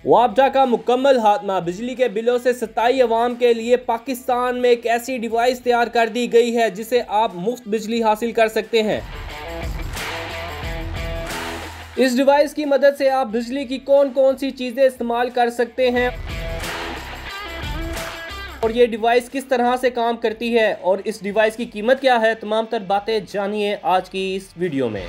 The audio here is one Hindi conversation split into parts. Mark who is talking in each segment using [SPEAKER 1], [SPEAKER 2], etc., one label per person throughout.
[SPEAKER 1] वापडा का मुकम्मल खात्मा। बिजली के बिलों से सताई अवाम के लिए पाकिस्तान में एक ऐसी डिवाइस तैयार कर दी गई है जिसे आप मुफ्त बिजली हासिल कर सकते हैं। इस डिवाइस की मदद से आप बिजली की कौन कौन सी चीज़ें इस्तेमाल कर सकते हैं और ये डिवाइस किस तरह से काम करती है और इस डिवाइस की कीमत क्या है, तमाम तर बातें जानिए आज की इस वीडियो में।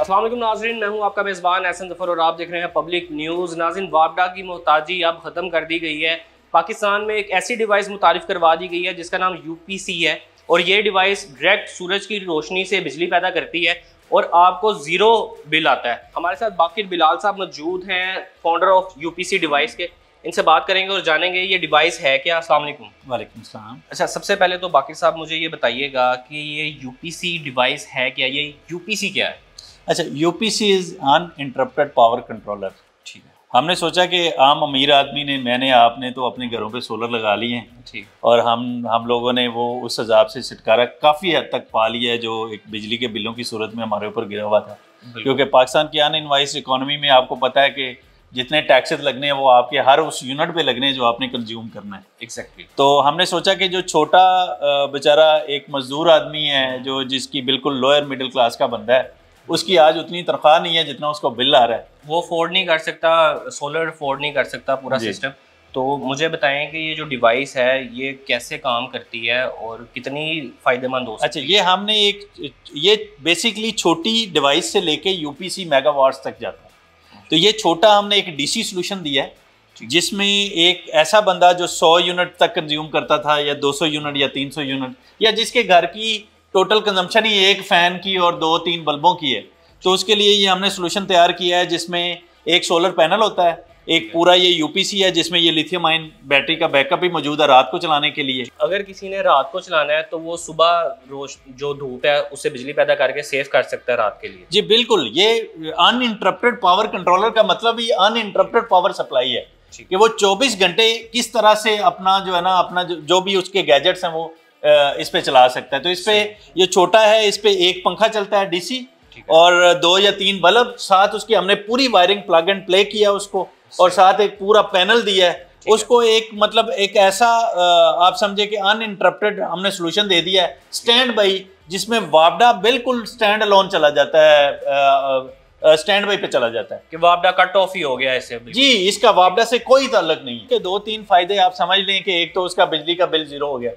[SPEAKER 1] अस्सलाम वालेकुम नाज़रीन, मैं हूं आपका मेज़बान एहसन ज़फ़र और आप देख रहे हैं पब्लिक न्यूज़। नाज़रीन, वापडा की मोहताजी अब ख़त्म कर दी गई है। पाकिस्तान में एक ऐसी डिवाइस मुतारिफ़ करवा दी गई है जिसका नाम UPC है और ये डिवाइस डायरेक्ट सूरज की रोशनी से बिजली पैदा करती है और आपको ज़ीरो बिल आता है। हमारे साथ बाकिर बिलाल साहब मौजूद हैं, फाउंडर ऑफ UPC डिवाइस के। इनसे बात करेंगे और जानेंगे ये डिवाइस है क्या। अस्सलाम वालेकुम।
[SPEAKER 2] वालेकुम सलाम।
[SPEAKER 1] अच्छा, सबसे पहले तो बाकिर साहब मुझे ये बताइएगा कि ये UPC डिवाइस है क्या, ये UPC क्या है?
[SPEAKER 2] अच्छा, UPC is uninterrupted power controller.
[SPEAKER 1] ठीक है।
[SPEAKER 2] हमने सोचा कि आम अमीर आदमी ने, मैंने, आपने तो अपने घरों पे सोलर लगा लिए हैं।
[SPEAKER 1] ठीक।
[SPEAKER 2] और हम लोगों ने वो उस हिसाब से छुटकारा काफ़ी हद तक पा लिया है जो एक बिजली के बिलों की सूरत में हमारे ऊपर गिरा हुआ था। क्योंकि पाकिस्तान की अनइनवाइज्ड इकोनॉमी में आपको पता है कि जितने टैक्सेस लगने हैं वो आपके हर उस यूनिट पे लगने हैं जो आपने कंज्यूम करना है।
[SPEAKER 1] एग्जैक्टली।
[SPEAKER 2] तो हमने सोचा कि जो छोटा बेचारा एक मजदूर आदमी है जो जिसकी बिल्कुल लोअर मिडिल क्लास का बंदा है, उसकी आज उतनी तनख्वाह नहीं है जितना उसको बिल आ रहा है,
[SPEAKER 1] वो अफोर्ड नहीं कर सकता, सोलर अफोर्ड नहीं कर सकता पूरा सिस्टम। तो मुझे बताएं कि ये जो डिवाइस है ये कैसे काम करती है और कितनी फ़ायदेमंद हो सकती है।
[SPEAKER 2] अच्छा, ये हमने ये बेसिकली छोटी डिवाइस से लेके UPC मेगावाट्स तक जाता है। तो ये छोटा हमने एक DC सोल्यूशन दिया है जिसमें एक ऐसा बंदा जो 100 यूनिट तक कंज्यूम करता था या 200 यूनिट या 300 यूनिट या जिसके घर की टोटल कंजम्पशन ही एक फ़ैन की और 2-3 बल्बों की है, तो उसके लिए ये हमने सोल्यूशन तैयार किया है जिसमें एक सोलर पैनल होता है, एक पूरा ये UPC है जिसमें ये लिथियम आयन बैटरी का बैकअप भी मौजूद है रात को चलाने के लिए।
[SPEAKER 1] अगर किसी ने रात को चलाना है तो वो सुबह रोज जो धूप है उससे बिजली पैदा करके सेव कर सकता है रात के लिए।
[SPEAKER 2] जी बिल्कुल, ये अनइंटरप्टेड पावर कंट्रोलर का मतलब ही अनइंटरप्टेड पावर सप्लाई है कि वो 24 घंटे किस तरह से अपना जो है ना, अपना जो भी उसके गैजेट्स हैं वो इस पे चला सकता है। तो इस पे ये छोटा है, इस पे एक पंखा चलता है DC और 2 या 3 बल्ब, साथ उसकी हमने पूरी वायरिंग प्लग एंड प्ले किया उसको और साथ एक पूरा पैनल दिया है उसको। एक मतलब एक ऐसा आप समझे कि अनइंटरप्टेड हमने सोल्यूशन दे दिया है स्टैंड बाई, जिसमें वापडा बिल्कुल स्टैंड अलोन चला जाता है, स्टैंड बाई पे चला जाता है
[SPEAKER 1] कि वापडा कट ऑफ ही हो गया इससे।
[SPEAKER 2] जी, इसका वापडा से कोई ताल्लुक नहीं है। 2-3 फायदे आप समझ लें कि एक तो उसका बिजली का बिल जीरो हो गया,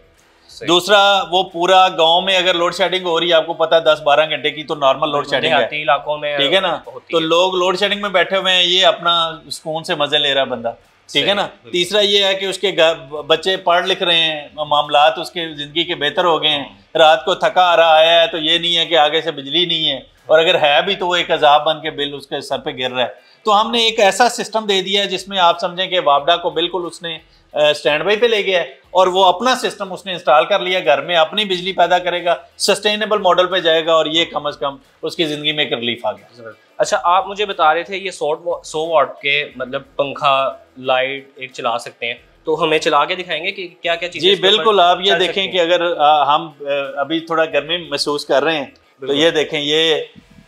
[SPEAKER 2] दूसरा वो पूरा गांव में अगर लोड शेडिंग हो रही है, आपको पता है 10-12 घंटे की तो नॉर्मल लोड शेडिंग है
[SPEAKER 1] इलाकों में, ठीक
[SPEAKER 2] है ना, तो लोग लोड शेडिंग में बैठे हुए हैं, ये अपना सुकून से मजे ले रहा है बंदा, ठीक है ना। तीसरा ये है कि उसके बच्चे पढ़ लिख रहे हैं, मामलात उसके जिंदगी के बेहतर हो गए हैं, रात को थका आ रहा आया है तो ये नहीं है कि आगे से बिजली नहीं है, और अगर है भी तो वो एक अजाब बन के बिल उसके सर पे गिर रहा है। तो हमने एक ऐसा सिस्टम दे दिया है जिसमें आप समझें कि वापडा को बिल्कुल उसने स्टैंड बाई पे ले गया है और वो अपना सिस्टम उसने इंस्टॉल कर लिया, घर में अपनी बिजली पैदा करेगा, सस्टेनेबल मॉडल पे जाएगा और ये कम से कम उसकी ज़िंदगी में एक रिलीफ आ गया।
[SPEAKER 1] अच्छा, आप मुझे बता रहे थे ये 100 वाट के मतलब पंखा लाइट एक चला सकते हैं, तो हमें चला के दिखाएंगे कि क्या क्या चीज़ें।
[SPEAKER 2] जी बिल्कुल, आप ये देखें कि अगर हम अभी थोड़ा गर्मी महसूस कर रहे हैं तो ये देखें, ये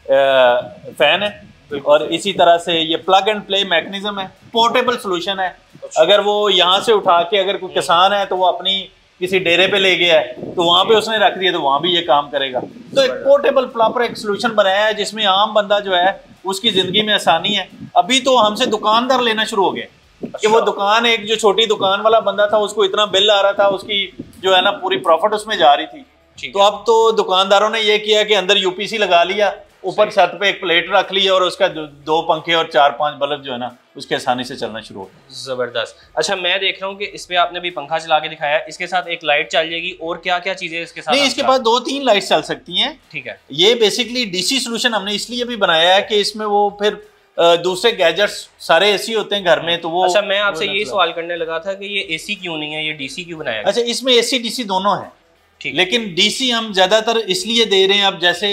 [SPEAKER 2] फैन है और इसी तरह से ये प्लग एंड प्ले मैकेनिज्म है, पोर्टेबल सोल्यूशन है। अगर वो यहाँ से उठा के, अगर कोई किसान है तो वो अपनी किसी डेरे पे ले गया है तो वहाँ पे उसने रख दिया तो वहाँ भी ये काम करेगा। तो एक पोर्टेबल प्रॉपर एक सोल्यूशन बनाया है जिसमें आम बंदा जो है उसकी जिंदगी में आसानी है। अभी तो हमसे दुकानदार लेना शुरू हो गए कि वो दुकान, एक जो छोटी दुकान वाला बंदा था उसको इतना बिल आ रहा था, उसकी जो है ना पूरी प्रॉफिट उसमें जा रही थी। तो अब तो दुकानदारों ने ये किया कि अंदर UPC लगा लिया, ऊपर छत पे एक प्लेट रख ली और उसका 2 पंखे और 4-5 बल्ब जो है ना उसके आसानी से चलना शुरू हो गया।
[SPEAKER 1] जबरदस्त। अच्छा, मैं देख रहा हूँ कि इस पे आपने भी पंखा चला के दिखाया, इसके साथ एक लाइट चल जाएगी और क्या क्या चीजें इसके साथ?
[SPEAKER 2] नहीं, इसके पास 2-3 लाइट चल सकती हैं।
[SPEAKER 1] ठीक है।
[SPEAKER 2] ये बेसिकली DC सोल्यूशन हमने इसलिए भी बनाया है कि इसमें वो फिर दूसरे गैजेट्स सारे AC होते हैं घर में, तो वो।
[SPEAKER 1] अच्छा, मैं आपसे यही सवाल करने लगा था कि ये AC क्यों नहीं है, ये DC क्यों बनाया?
[SPEAKER 2] अच्छा, इसमें AC DC दोनों है, लेकिन DC हम ज्यादातर इसलिए दे रहे हैं, अब जैसे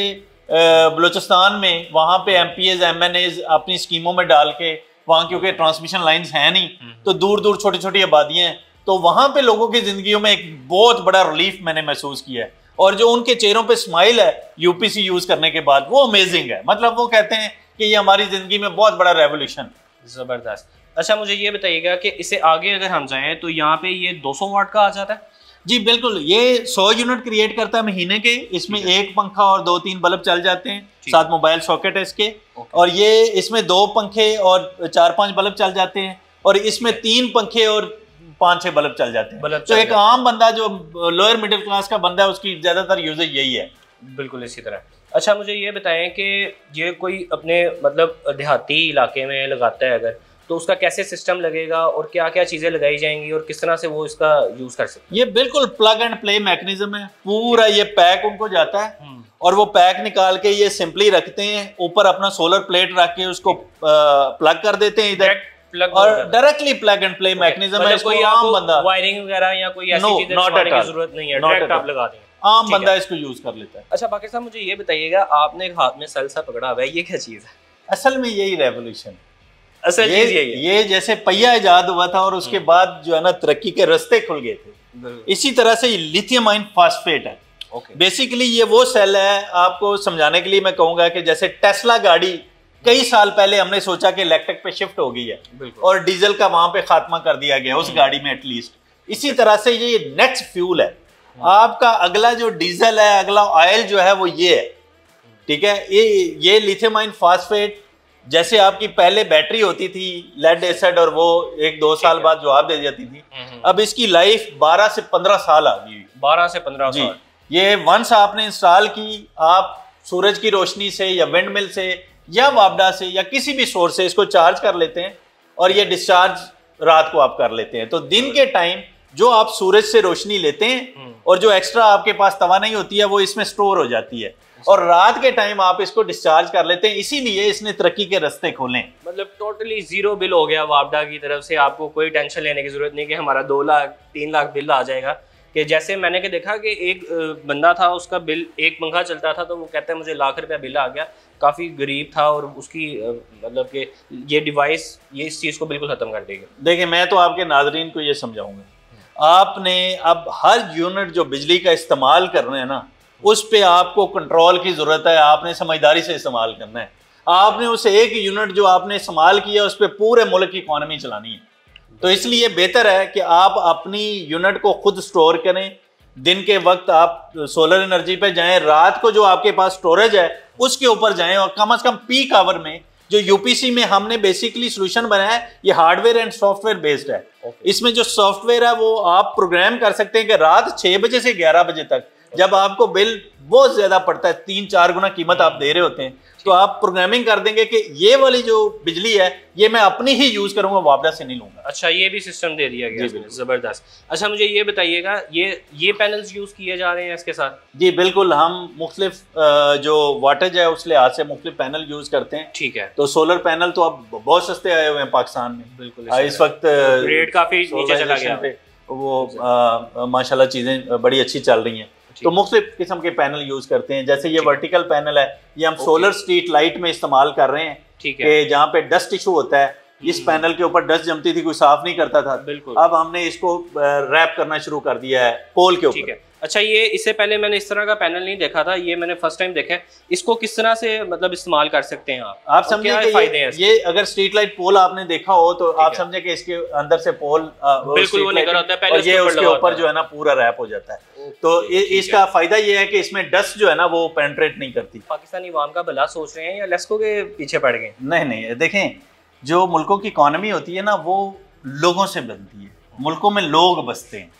[SPEAKER 2] बलूचिस्तान में वहाँ पे MPAs MNAs अपनी स्कीमों में डाल के, वहाँ क्योंकि ट्रांसमिशन लाइंस हैं नहीं तो दूर दूर छोटी छोटी आबादियाँ हैं, तो वहाँ पे लोगों की जिंदगियों में एक बहुत बड़ा रिलीफ मैंने महसूस किया है और जो उनके चेहरों पे स्माइल है UPC यूज करने के बाद वो अमेजिंग है। मतलब वो कहते हैं कि ये हमारी जिंदगी में बहुत बड़ा रेवोल्यूशन।
[SPEAKER 1] जबरदस्त। अच्छा मुझे ये बताइएगा कि इससे आगे अगर हम जाएं तो यहाँ पे ये 200 वाट का आ जाता है?
[SPEAKER 2] जी बिल्कुल, ये 100 यूनिट क्रिएट करता है महीने के। इसमें एक पंखा और 2-3 बल्ब चल जाते हैं, साथ मोबाइल सॉकेट है इसके। और ये इसमें 2 पंखे और 4-5 बल्ब चल जाते हैं, और इसमें 3 पंखे और 5-6 बल्ब चल जाते हैं। तो एक आम बंदा जो लोअर मिडिल क्लास का बंदा है उसकी ज्यादातर यूजेज यही है।
[SPEAKER 1] बिल्कुल इसी तरह। अच्छा मुझे ये बताएं कि ये कोई अपने मतलब देहाती इलाके में लगाता है अगर, तो उसका कैसे सिस्टम लगेगा और क्या क्या चीजें लगाई जाएंगी और किस तरह से वो इसका यूज कर सकते हैं?
[SPEAKER 2] ये बिल्कुल प्लग एंड प्ले मैकेनिज्म है पूरा। ये पैक उनको जाता है और वो पैक निकाल के ये सिंपली रखते हैं, ऊपर अपना सोलर प्लेट रख के उसको प्लग कर देते हैं इधर, और directly plug and play mechanism है।
[SPEAKER 1] कोई आम बंदा वायरिंग वगैरह या कोई ऐसी चीजें लगाने की जरूरत नहीं है, डायरेक्ट आप लगा दें,
[SPEAKER 2] आम बंदा इसको यूज कर लेता है।
[SPEAKER 1] अच्छा बाकी साहब मुझे ये बताइएगा, आपने एक हाथ में सलसा पकड़ा हुआ है, ये क्या चीज है?
[SPEAKER 2] असल में यही रेवोल्यूशन,
[SPEAKER 1] असल चीज यही है।
[SPEAKER 2] ये जैसे पहिया इजाद हुआ था और उसके बाद जो है ना तरक्की के रास्ते खुल गए थे, इसी तरह से लिथियम आयन फास्फेट है। बेसिकली ये वो सेल है, आपको समझाने के लिए मैं कहूंगा कि जैसे टेस्ला गाड़ी कई साल पहले हमने सोचा कि इलेक्ट्रिक पे शिफ्ट हो गई है और डीजल का वहां पे खात्मा कर दिया गया उस गाड़ी में एटलीस्ट, इसी तरह से ये नेक्स्ट फ्यूल है। आपका अगला जो डीजल है, अगला ऑयल जो है वो ये है, ठीक है। ये लिथियम आयन फास्फेट, जैसे आपकी पहले बैटरी होती थी लेड एसिड और वो 1-2 साल बाद जवाब दे जाती थी, अब इसकी लाइफ 12 से 15 साल आ गई।
[SPEAKER 1] 12 से 15 साल।
[SPEAKER 2] ये वंस आपने इंस्टॉल की, आप सूरज की रोशनी से या विंड मिल से या वापडा से या किसी भी सोर्स से इसको चार्ज कर लेते हैं और ये डिस्चार्ज रात को आप कर लेते हैं। तो दिन के टाइम जो आप सूरज से रोशनी लेते हैं और जो एक्स्ट्रा आपके पास तवानाई होती है वो इसमें स्टोर हो जाती है, और रात के टाइम आप इसको डिस्चार्ज कर लेते हैं। इसीलिए इसने तरक्की के रास्ते खोले।
[SPEAKER 1] मतलब टोटली जीरो बिल हो गया वापडा की तरफ से, आपको कोई टेंशन लेने की जरूरत नहीं कि हमारा 2 लाख 3 लाख बिल आ जाएगा। कि जैसे मैंने के देखा कि एक बंदा था, उसका बिल एक पंखा चलता था तो वो कहता है मुझे लाख रुपया बिल आ गया, काफ़ी गरीब था, और उसकी मतलब कि ये डिवाइस ये इस चीज़ को बिल्कुल ख़त्म कर देगी।
[SPEAKER 2] देखिए मैं तो आपके नाजरीन को ये समझाऊंगा, आपने अब हर यूनिट जो बिजली का इस्तेमाल कर रहे हैं ना, उस पर आपको कंट्रोल की ज़रूरत है। आपने समझदारी से इस्तेमाल करना है। आपने उस एक यूनिट जो आपने इस्तेमाल किया उस पर पूरे मुल्क की इकॉनमी चलानी है। तो इसलिए बेहतर है कि आप अपनी यूनिट को खुद स्टोर करें। दिन के वक्त आप सोलर एनर्जी पे जाएं, रात को जो आपके पास स्टोरेज है उसके ऊपर जाएं, और कम से कम पीक आवर में जो यूपीसी में हमने बेसिकली सोल्यूशन बनाया है, ये हार्डवेयर एंड सॉफ्टवेयर बेस्ड है। इसमें जो सॉफ्टवेयर है वो आप प्रोग्राम कर सकते हैं कि रात 6 बजे से 11 बजे तक जब आपको बिल बहुत ज्यादा पड़ता है, 3-4 गुना कीमत आप दे रहे होते हैं, तो आप प्रोग्रामिंग कर देंगे कि ये वाली जो बिजली है ये मैं अपनी ही यूज करूंगा, वापडा से नहीं लूंगा।
[SPEAKER 1] अच्छा ये भी सिस्टम दे दिया गया, जबरदस्त। अच्छा मुझे ये बताइएगा, ये पैनल्स यूज किए जा रहे हैं इसके साथ? जी
[SPEAKER 2] बिल्कुल, हम मुख्तलिफ जो वाटेज है उस लिहाज से मुख्तलिफ पैनल यूज करते हैं।
[SPEAKER 1] ठीक है।
[SPEAKER 2] तो सोलर पैनल तो अब बहुत सस्ते आए हुए हैं पाकिस्तान में।
[SPEAKER 1] बिल्कुल
[SPEAKER 2] इस वक्त
[SPEAKER 1] रेट काफी नीचे चला गया,
[SPEAKER 2] वो माशाल्लाह चीजें बड़ी अच्छी चल रही हैं। तो मुख्तलिफ किस्म के पैनल यूज करते हैं। जैसे ये वर्टिकल पैनल है, ये हम सोलर स्ट्रीट लाइट में इस्तेमाल कर रहे हैं।
[SPEAKER 1] ठीक है।
[SPEAKER 2] कि जहाँ पे डस्ट इशू होता है, इस पैनल के ऊपर डस्ट जमती थी, कोई साफ नहीं करता था,
[SPEAKER 1] बिल्कुल
[SPEAKER 2] अब हमने इसको रैप करना शुरू कर दिया है पोल के ऊपर।
[SPEAKER 1] ठीक है। अच्छा ये इससे पहले मैंने इस तरह का पैनल नहीं देखा था, ये मैंने फर्स्ट टाइम देखा है। इसको किस तरह से मतलब इस्तेमाल कर सकते हैं आप
[SPEAKER 2] समझे कि ये अगर स्ट्रीट लाइट पोल आपने देखा हो तो आप समझे कि इसके अंदर से पोल
[SPEAKER 1] बिल्कुल वो निकल आता है, पहले
[SPEAKER 2] और ये उसके ऊपर जो है ना पूरा रैप हो जाता है। तो इसका फायदा ये है कि इसमें डस्ट जो है ना वो पेनिट्रेट नहीं करती।
[SPEAKER 1] पाकिस्तानी अवाम का भला सोच रहे हैं या लेस्को के पीछे पड़ गए?
[SPEAKER 2] नहीं, देखें जो मुल्कों की इकॉनमी होती है ना वो लोगों से बनती है, मुल्कों में लोग बसते हैं।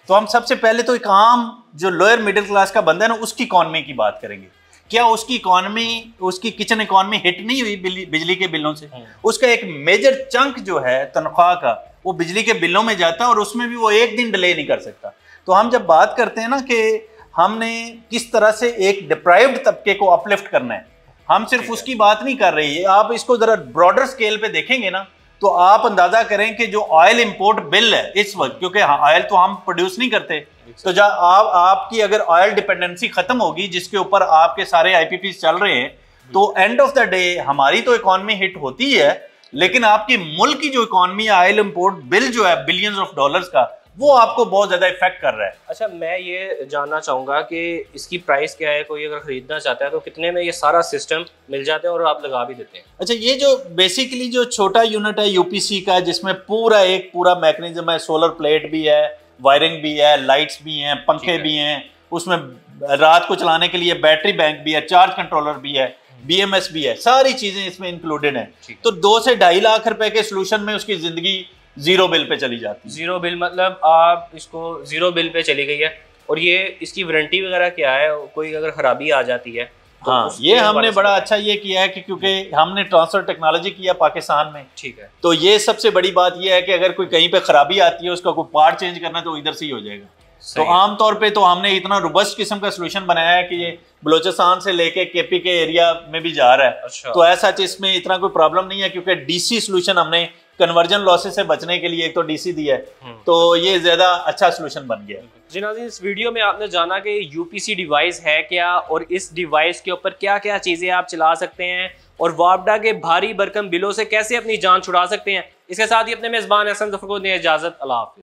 [SPEAKER 2] तो हम सबसे पहले तो एक आम जो लोअर मिडिल क्लास का बंदा है ना उसकी इकॉनमी की बात करेंगे। क्या उसकी इकॉनमी, उसकी किचन इकॉनमी हिट नहीं हुई बिजली के बिलों से? उसका एक मेजर चंक जो है तनख्वाह का वो बिजली के बिलों में जाता है, और उसमें भी वो एक दिन डिले नहीं कर सकता। तो हम जब बात करते हैं ना कि हमने किस तरह से एक डिप्राइव्ड तबके को अपलिफ्ट करना है, हम सिर्फ उसकी बात नहीं कर रही है। आप इसको जरा ब्रॉडर स्केल पे देखेंगे ना तो आप अंदाजा करें कि जो ऑयल इंपोर्ट बिल है इस वक्त, क्योंकि ऑयल तो हम प्रोड्यूस नहीं करते, तो जब आपकी अगर ऑयल डिपेंडेंसी खत्म होगी जिसके ऊपर आपके सारे आईपीपी चल रहे हैं, तो एंड ऑफ द डे हमारी तो इकॉनमी हिट होती है, लेकिन आपकी मुल्क की जो इकॉनमी है, ऑयल इंपोर्ट बिल जो है बिलियंस ऑफ डॉलर्स का, वो आपको बहुत ज़्यादा इफेक्ट कर रहा है।
[SPEAKER 1] अच्छा, मैं ये जानना चाहूँगा कि इसकी प्राइस क्या है, कोई अगर ख़रीदना चाहता है तो कितने में ये सारा सिस्टम मिल जाता है और आप लगा भी देते हैं?
[SPEAKER 2] अच्छा, ये जो बेसिकली जो छोटा यूनिट है यूपीसी का, जिसमें पूरा मैकेनिज्म है, सोलर प्लेट भी है, वायरिंग भी है, लाइट्स भी हैं, पंखे भी हैं, उसमें रात को चलाने के लिए बैटरी बैंक भी है, चार्ज कंट्रोलर भी है, BMS भी है, सारी चीज़ें इसमें इंक्लूडेड हैं। तो 2 से 2.5 लाख रुपए के सोल्यूशन में उसकी ज़िंदगी जीरो बिल पे चली जाती है।
[SPEAKER 1] जीरो बिल मतलब आप इसको जीरो बिल पे चली गई है। और ये इसकी वारंटी वगैरह क्या है, कोई अगर खराबी आ जाती है तो
[SPEAKER 2] हाँ, ये हमने बड़ा अच्छा ये किया है कि क्योंकि हमने ट्रांसफर टेक्नोलॉजी किया पाकिस्तान में,
[SPEAKER 1] ठीक है,
[SPEAKER 2] तो ये सबसे बड़ी बात ये है कि अगर कोई कहीं पे खराबी आती है, उसका कोई पार्ट चेंज करना तो इधर से ही हो जाएगा। तो आमतौर पे तो हमने इतना रोबस्ट किस्म का सोल्यूशन बनाया है कि ये बलोचिस्तान से लेके KP के एरिया में भी जा रहा है।
[SPEAKER 1] अच्छा।
[SPEAKER 2] तो ऐसा इसमें इतना कोई प्रॉब्लम नहीं है, क्योंकि DC सोल्यूशन हमने कन्वर्जन लॉसेस से बचने के लिए एक तो DC दिया है, तो ये ज्यादा अच्छा सोल्यूशन बन गया।
[SPEAKER 1] जी नाज़रीन, इस वीडियो में आपने जाना कि UPC डिवाइस है क्या और इस डिवाइस के ऊपर क्या क्या चीज़ें आप चला सकते हैं और वापडा के भारी भरकम बिलों से कैसे अपनी जान छुड़ा सकते हैं। इसके साथ ही अपने मेज़बान एहसन ज़फ़र को दें इजाज़त। अल्लाह हाफ़िज़।